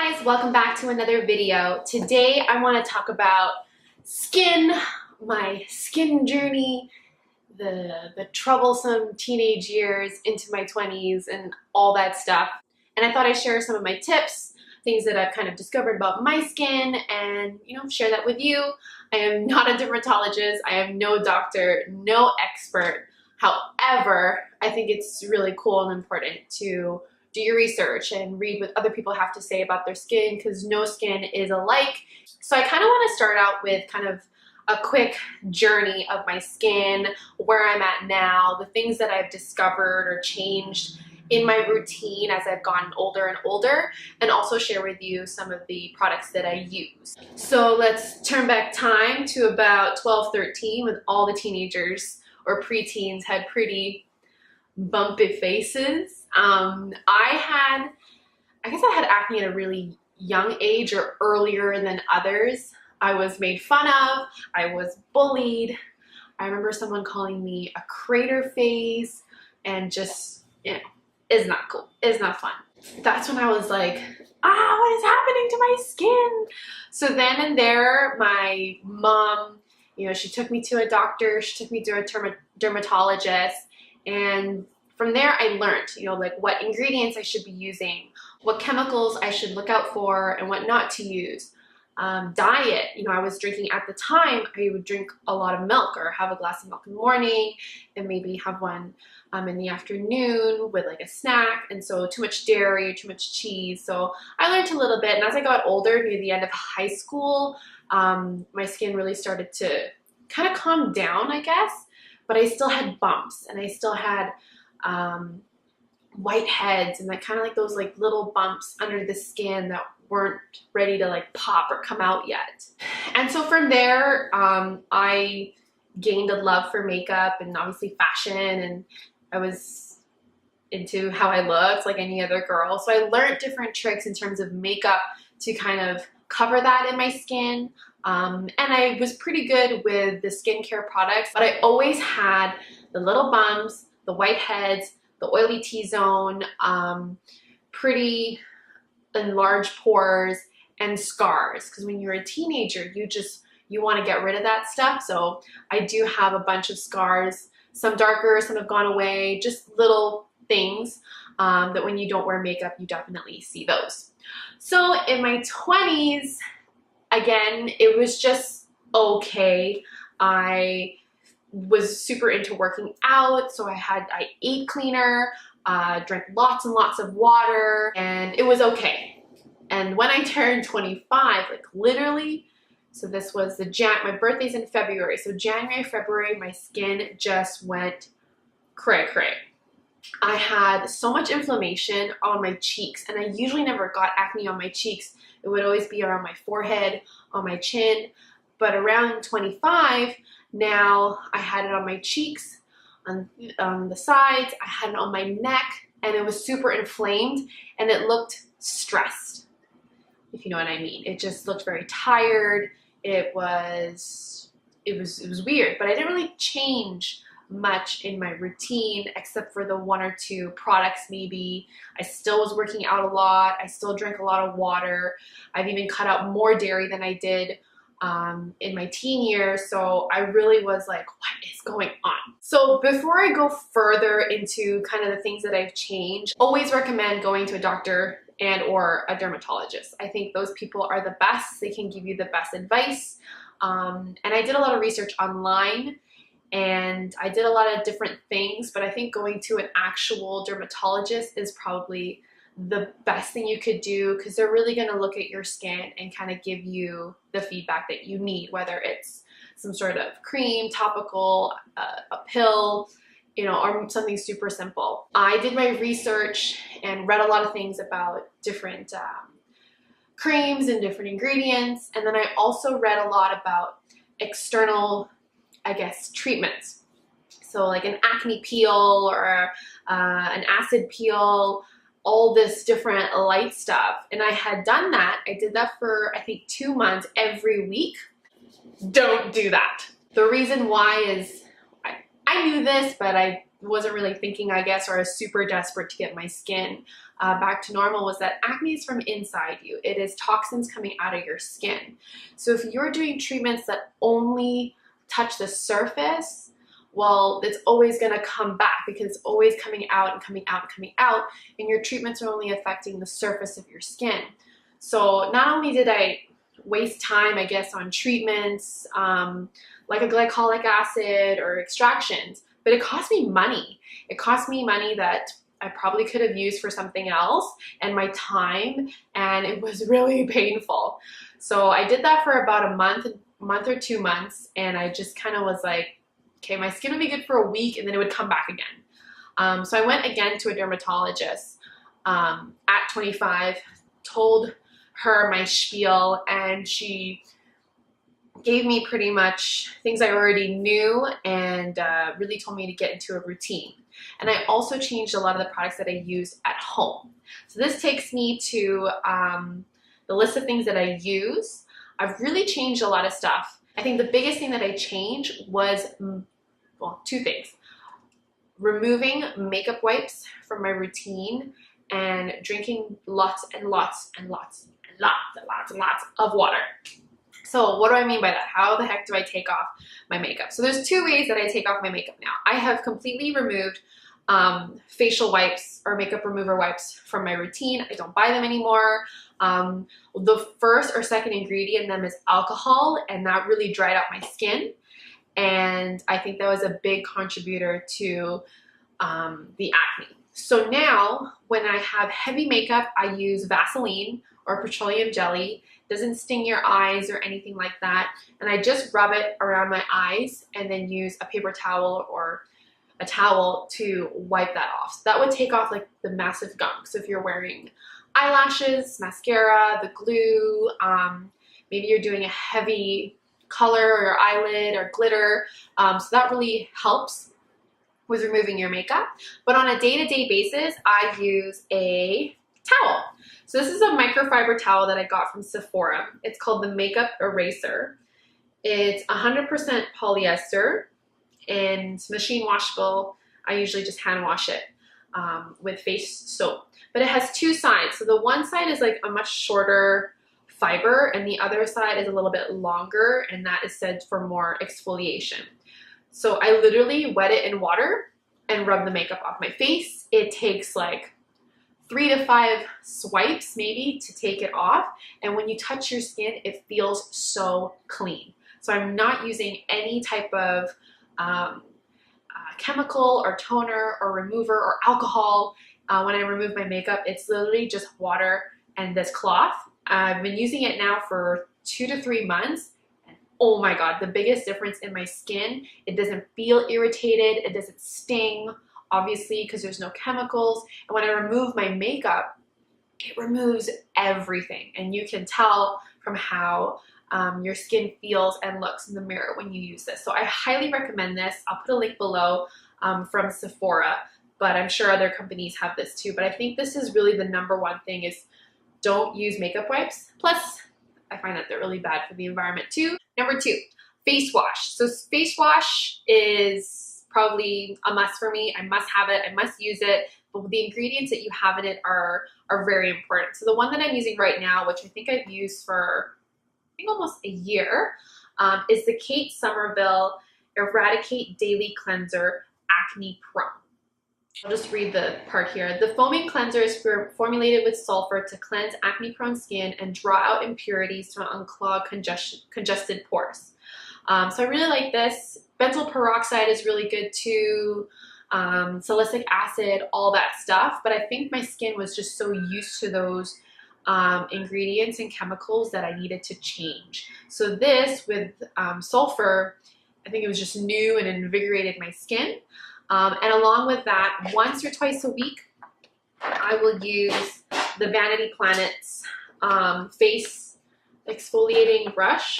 guys, welcome back to another video. Today I want to talk about skin, my skin journey, the troublesome teenage years into my 20s and all that stuff. And I thought I'd share some of my tips, things that I've kind of discovered about my skin and, share that with you. I am not a dermatologist. I am no doctor, no expert. However, I think it's really cool and important to do your research and read what other people have to say about their skin, because no skin is alike. So I kind of want to start out with kind of a quick journey of my skin, where I'm at now, the things that I've discovered or changed in my routine as I've gotten older and older, and also share with you some of the products that I use. So let's turn back time to about 12, 13, when all the teenagers or preteens had pretty bumpy faces. I guess I had acne at a really young age or earlier than others. I was made fun of, I was bullied. I remember someone calling me a crater face, and just, it's not cool, it's not fun. That's when I was like, what is happening to my skin? So then and there, my mom, she took me to a doctor, she took me to a dermatologist, and from there I learned, like what ingredients I should be using, what chemicals I should look out for and what not to use. Diet, I was drinking at the time, I would drink a lot of milk or have a glass of milk in the morning and maybe have one in the afternoon with like a snack, and so too much dairy, too much cheese. So I learned a little bit, and as I got older, near the end of high school, my skin really started to kind of calm down, I guess, but I still had bumps and I still had white heads and like kind of like those like little bumps under the skin that weren't ready to like pop or come out yet. And so from there, I gained a love for makeup and obviously fashion, and I was into how I looked like any other girl. So I learned different tricks in terms of makeup to kind of cover that in my skin. And I was pretty good with the skincare products, but I always had the little bumps, the whiteheads, the oily T-zone, pretty enlarged pores, and scars. Because when you're a teenager, you want to get rid of that stuff. So I do have a bunch of scars, some darker, some have gone away, just little things that when you don't wear makeup, you definitely see those. So in my 20s, again, it was just okay. I was super into working out, so I ate cleaner, drank lots and lots of water, and it was okay. And when I turned 25, like literally, so this was my birthday's in February, so January, February, my skin just went cray cray. I had so much inflammation on my cheeks, and I usually never got acne on my cheeks. It would always be around my forehead, on my chin, but around 25, now I had it on my cheeks, on the sides, I had it on my neck, and it was super inflamed, and it looked stressed, if you know what I mean. It just looked very tired. It was weird, but I didn't really change much in my routine except for the one or two products maybe. I still was working out a lot. I still drank a lot of water. I've even cut out more dairy than I did in my teen years. So I really was like, what is going on? So before I go further into kind of the things that I've changed, always recommend going to a doctor and or a dermatologist. I think those people are the best. They can give you the best advice. And I did a lot of research online, and I did a lot of different things, but I think going to an actual dermatologist is probably the best thing you could do, because they're really going to look at your skin and kind of give you the feedback that you need, whether it's some sort of cream, topical, a pill, or something super simple. I did my research and read a lot of things about different creams and different ingredients, and then I also read a lot about external, I guess, treatments. So like an acne peel or an acid peel, all this different light stuff. And I had done that. I did that for, I think, 2 months every week. Don't do that. The reason why is I knew this, but I wasn't really thinking, I guess, or I was super desperate to get my skin back to normal was that acne is from inside you. It is toxins coming out of your skin. So if you're doing treatments that only touch the surface, well, it's always going to come back because it's always coming out and coming out and coming out, and your treatments are only affecting the surface of your skin. So not only did I waste time, I guess, on treatments like a glycolic acid or extractions, but it cost me money. It cost me money that I probably could have used for something else, and my time, and it was really painful. So I did that for about a month or 2 months, and I just kind of was like, okay, my skin would be good for a week and then it would come back again. So I went again to a dermatologist at 25, told her my spiel, and she gave me pretty much things I already knew and really told me to get into a routine. And I also changed a lot of the products that I use at home. So this takes me to the list of things that I use. I've really changed a lot of stuff. I think the biggest thing that I changed was, well, 2 things. Removing makeup wipes from my routine and drinking lots and lots and lots and lots and lots and lots of water. So what do I mean by that? How the heck do I take off my makeup? So there's 2 ways that I take off my makeup now. I have completely removed facial wipes or makeup remover wipes from my routine. I don't buy them anymore. The first or second ingredient in them is alcohol, and that really dried out my skin. And I think that was a big contributor to the acne. So now when I have heavy makeup, I use Vaseline or petroleum jelly. It doesn't sting your eyes or anything like that. And I just rub it around my eyes and then use a paper towel or a towel to wipe that off. So that would take off like the massive gunk. So if you're wearing eyelashes, mascara, the glue, maybe you're doing a heavy color or your eyelid or glitter, so that really helps with removing your makeup. But on a day-to-day basis, I use a towel. So this is a microfiber towel that I got from Sephora. It's called the Makeup Eraser. It's 100% polyester and it's machine washable. I usually just hand wash it with face soap. But it has 2 sides. So the one side is like a much shorter fiber and the other side is a little bit longer, and that is said for more exfoliation. So I literally wet it in water and rub the makeup off my face. It takes like 3 to 5 swipes maybe to take it off, and when you touch your skin, it feels so clean. So I'm not using any type of chemical or toner or remover or alcohol. When I remove my makeup, it's literally just water and this cloth. I've been using it now for 2 to 3 months, and oh my god, the biggest difference in my skin. It doesn't feel irritated, it doesn't sting, obviously, because there's no chemicals. And when I remove my makeup, it removes everything, and you can tell from how your skin feels and looks in the mirror when you use this. So I highly recommend this. I'll put a link below from Sephora, but I'm sure other companies have this too. But I think this is really the #1 thing is don't use makeup wipes. Plus, I find that they're really bad for the environment too. #2, face wash. So face wash is probably a must for me. I must have it, I must use it, but the ingredients that you have in it are very important. So the one that I'm using right now, which I think I've used for I think almost a year, is the Kate Somerville Eradicate Daily Cleanser Acne Prone. I'll just read the part here. The foaming cleanser is formulated with sulfur to cleanse acne-prone skin and draw out impurities to unclog congested pores. So I really like this. Benzoyl peroxide is really good too. Salicylic acid, all that stuff. But I think my skin was just so used to those ingredients and chemicals that I needed to change. So this with sulfur, I think it was just new and invigorated my skin. And along with that, once or twice a week, I will use the Vanity Planet's face exfoliating brush.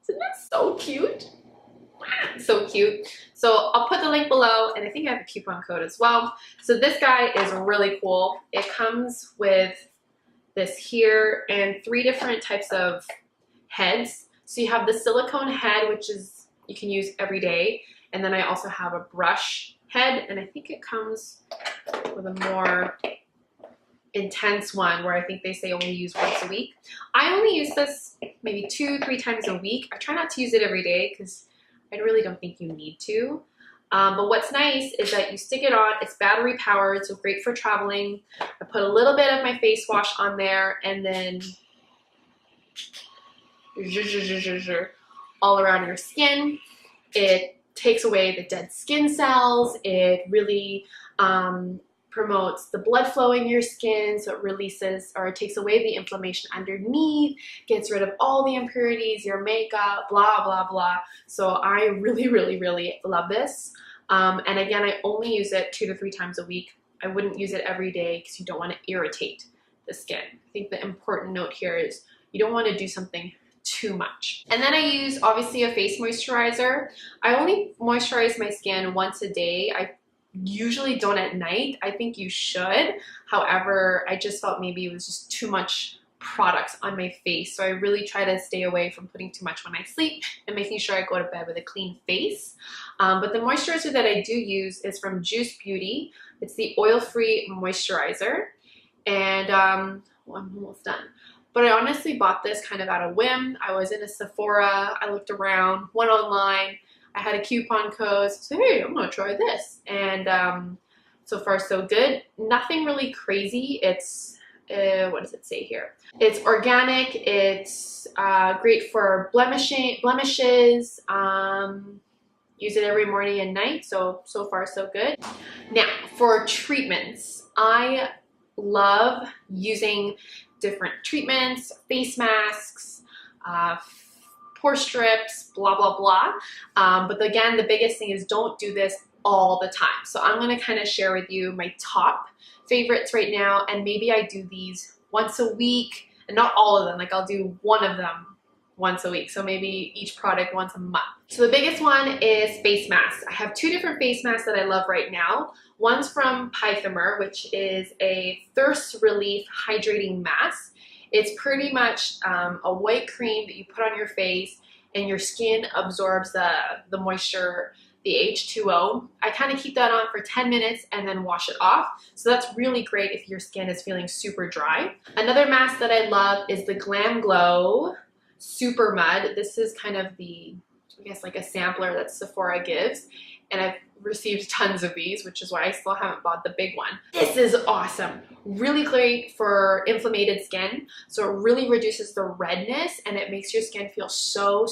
Isn't that so cute? So cute. So I'll put the link below, and I think I have a coupon code as well. So this guy is really cool. It comes with this here and 3 different types of heads. So you have the silicone head, which is you can use every day. And then I also have a brush head, and I think it comes with a more intense one where I think they say only use once a week. I only use this maybe 2-3 times a week. I try not to use it every day because I really don't think you need to. But what's nice is that you stick it on, it's battery powered, so great for traveling. I put a little bit of my face wash on there and then all around your skin. It takes away the dead skin cells. It really promotes the blood flow in your skin, so it releases or it takes away the inflammation underneath, gets rid of all the impurities, your makeup, blah, blah, blah. So I really, really, really love this. And again, I only use it 2 to 3 times a week. I wouldn't use it every day because you don't want to irritate the skin. I think the important note here is you don't want to do something too much. And then I use obviously a face moisturizer. I only moisturize my skin once a day. I usually don't at night. I think you should. However, I just felt maybe it was just too much products on my face. So I really try to stay away from putting too much when I sleep and making sure I go to bed with a clean face. But the moisturizer that I do use is from Juice Beauty. It's the oil-free moisturizer. And well, I'm almost done. But I honestly bought this kind of out of whim. I was in a Sephora, I looked around, went online, I had a coupon code, so hey, I'm gonna try this. And so far so good. Nothing really crazy. It's, what does it say here? It's organic, it's great for blemishes, use it every morning and night, so far so good. Now, for treatments, I love using different treatments, face masks, pore strips, blah, blah, blah. But again, the biggest thing is don't do this all the time. So I'm gonna kind of share with you my top favorites right now, and maybe I do these once a week, and not all of them, like I'll do one of them once a week. So maybe each product once a month. So the biggest one is face masks. I have 2 different face masks that I love right now. One's from Pythamer, which is a thirst relief hydrating mask. It's pretty much a white cream that you put on your face and your skin absorbs the moisture, the H2O. I kind of keep that on for 10 minutes and then wash it off. So that's really great if your skin is feeling super dry. Another mask that I love is the Glam Glow Super Mud. This is kind of the, I guess, like a sampler that Sephora gives. And I've received tons of these, which is why I still haven't bought the big one. This is awesome. Really great for inflamed skin. So it really reduces the redness and it makes your skin feel so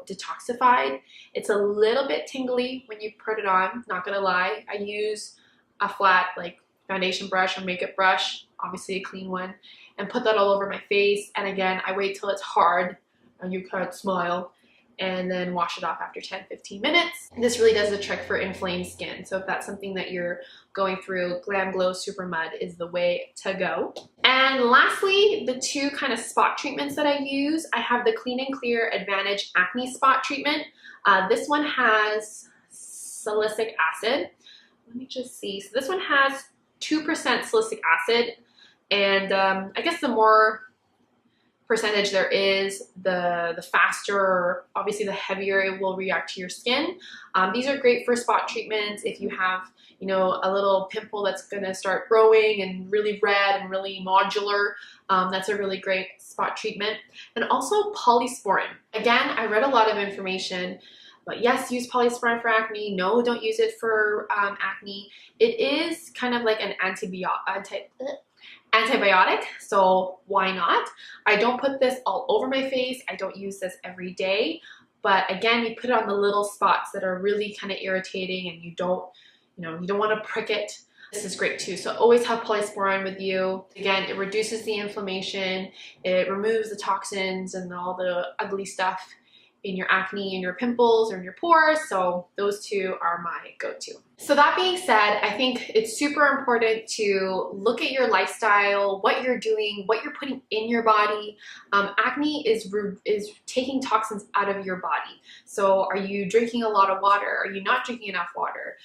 detoxified. It's a little bit tingly when you put it on, not gonna lie. I use a flat like foundation brush or makeup brush, obviously a clean one, and put that all over my face. And again, I wait till it's hard and you can't smile, and then wash it off after 10-15 minutes. This really does the trick for inflamed skin. So if that's something that you're going through, Glam Glow Super Mud is the way to go. And lastly, the 2 kind of spot treatments that I use. I have the Clean and Clear Advantage Acne Spot Treatment. This one has salicylic acid. Let me just see. So this one has 2% salicylic acid. And I guess the more percentage there is, the faster, obviously the heavier it will react to your skin. These are great for spot treatments if you have, you know, a little pimple that's gonna start growing and really red and really nodular. That's a really great spot treatment. And also polysporin. Again, I read a lot of information, but yes, use polysporin for acne. No, don't use it for acne. It is kind of like an antibiotic, so why not? I don't put this all over my face. I don't use this every day, but again, you put it on the little spots that are really kind of irritating and you don't want to prick it. This is great too. So always have polysporin with you. Again, it reduces the inflammation, it removes the toxins and all the ugly stuff in your acne and your pimples or in your pores. So those 2 are my go-to. So that being said, I think it's super important to look at your lifestyle, what you're doing, what you're putting in your body. Acne is taking toxins out of your body. So are you drinking a lot of water? Are you not drinking enough water?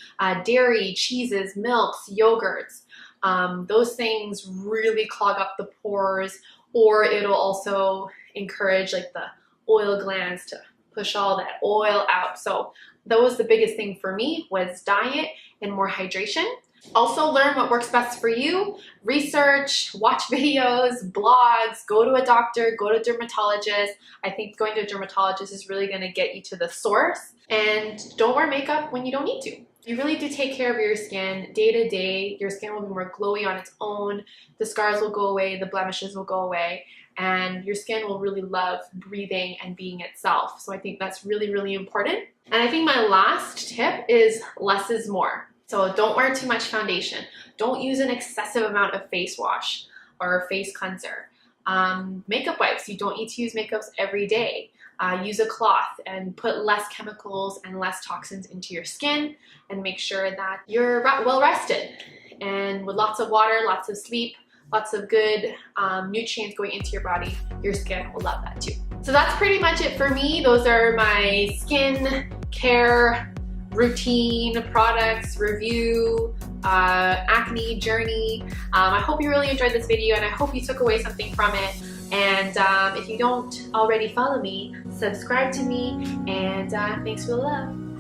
Dairy, cheeses, milks, yogurts, those things really clog up the pores, or it'll also encourage like the oil glands to push all that oil out. So that was the biggest thing for me, was diet and more hydration. Also learn what works best for you, research, watch videos, blogs, go to a doctor, go to a dermatologist. I think going to a dermatologist is really gonna get you to the source. And don't wear makeup when you don't need to. You really do take care of your skin day to day. Your skin will be more glowy on its own. The scars will go away, the blemishes will go away, and your skin will really love breathing and being itself. So I think that's really, really important. And I think my last tip is less is more. So don't wear too much foundation. Don't use an excessive amount of face wash or face cleanser. Makeup wipes, you don't need to use makeups every day. Use a cloth and put less chemicals and less toxins into your skin, and make sure that you're well rested. And with lots of water, lots of sleep, lots of good nutrients going into your body, your skin will love that too. So that's pretty much it for me. Those are my skin care routine, products, review, acne journey. I hope you really enjoyed this video, and I hope you took away something from it. And if you don't already follow me, subscribe to me, and thanks for the love.